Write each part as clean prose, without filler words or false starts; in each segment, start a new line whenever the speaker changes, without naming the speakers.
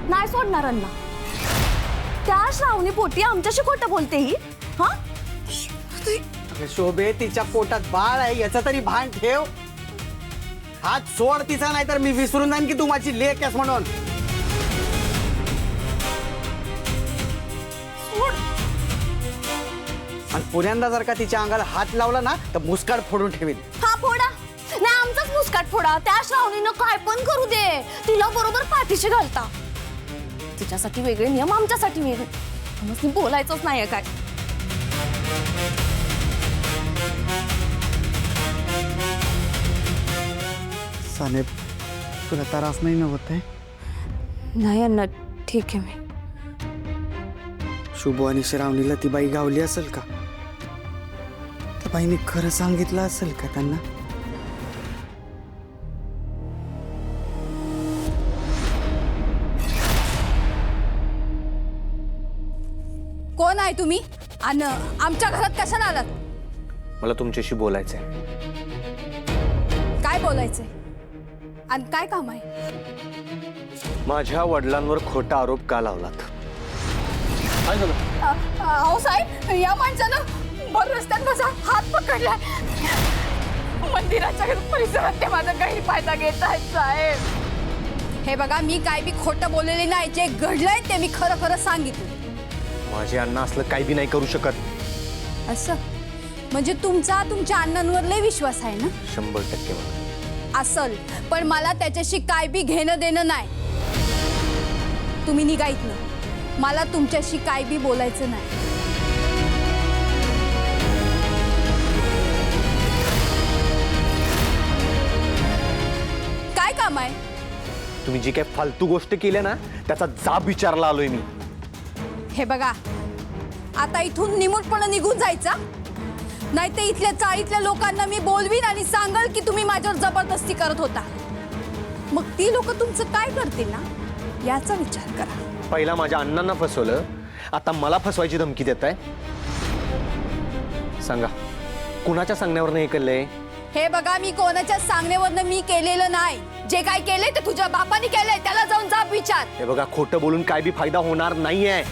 नाही सोडणार अण्णा. त्या श्रावणी पोटी आमच्याशी खोटं बोलते ही. हा
शोभे, तिच्या पोटात बाळ आहे याचं तरी भान ठेव. हात सोड तिचा, नाही तर मी विसरून जाईन की तू माझी लेक आहेस म्हणून. आणि पुण्यांदा जर का तिच्या अंगाला हात लावला ना तर मुस्काड फोडून ठेवीन.
हा फोडा, नाही आमचाच मुस्काट फोडा. त्या श्रावणीनं काय पण करू दे, तिला बरोबर पाठीशी घालता. तिच्यासाठी वेगळे नियम, आमच्यासाठी वेगळे. आम्हाला बोलायचंच नाहीये काय.
सानेब, तुला त्रास नाही ना होत आहे?
नाही अण्णा, ठीक आहे मी.
शुभू आणि श्रावणीला ती बाई गावली असेल का? त्या बाईने खरं सांगितलं असेल का त्यांना?
कोण आहे तुम्ही आणि आमच्या घरात कशाला आलात?
मला तुमच्याशी बोलायचंय.
काय बोलायचंय आणि काय काम आहे?
माझ्या वडिलांवर खोटा आरोप का लावलात? काय झालं?
अहो साहेब, या माणसानं भर रस्त्यात माझा हात पकडलाय. मंदिराच्या परिसरात ते माझा गैरफायदा घेत आहेत साहेब. हे बघा, मी काय बी खोटं बोललेले नाही. जे घडलंय ते मी खरं खरं सांगितलं.
माझे अण्णा असलं काही बी नाही करू शकत.
असं म्हणजे तुमचा तुमच्या अण्णांवर लय विश्वास आहे ना?
100% मला.
असल, पण मला त्याच्याशी काय बी घेणं देणं नाही. तुम्ही निघा इथनं. मला तुमच्याशी काय बी बोलायचं नाही. काय काम आहे?
तुम्ही जी काही फालतू गोष्ट केली ना त्याचा जाब विचारला आलोय मी.
हे बघा, आता इथून निमूटपणे निघून जायचा, नाही तर इथल्या चाळीतल्या लोकांना मी बोलवीन आणि सांगल की तुम्ही माझ्यावर जबरदस्ती करत होता. मग ती लोक तुमचं काय करतील ना, याचा विचार करा.
पहिला माझ्या अण्णांना फसवलं, आता मला फसवायची धमकी देताय. सांगा, कुणाच्या सांगण्यावर हे केलंय?
हे बघा, मी कोणाच्या सांगण्यावरनं मी केलेलं नाही. जे काय केलंय ते तुझ्या बापाने केलंय, त्याला जाऊन जाब विचार.
हे बघा, खोटं बोलून काय बी फायदा होणार नाहीये.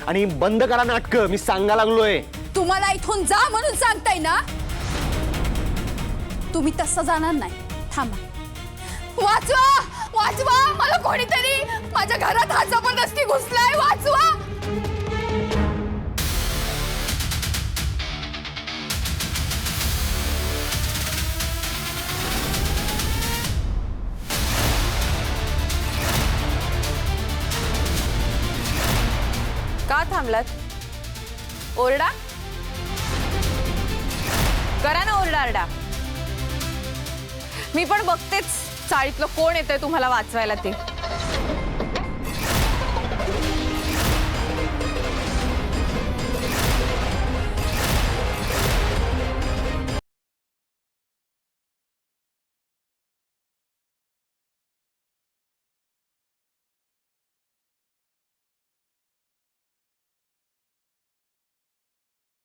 आणि बंद करा नाटकं, मी सांगा लागलोय.
तुम्हाला इथून जा म्हणून सांगताय ना? तुम्ही तसं जाणार नाही. थांबा. वाचवा, वाचवा, मला कोणीतरी माझ्या घरात हात जबरदस्ती घुसलाय. वाचवा.
का थांबलात? ओरडा, करा ना ओरडा ओरडा. मी पण बघतेच चाळीतलं कोण येतंय तुम्हाला वाचवायला ते.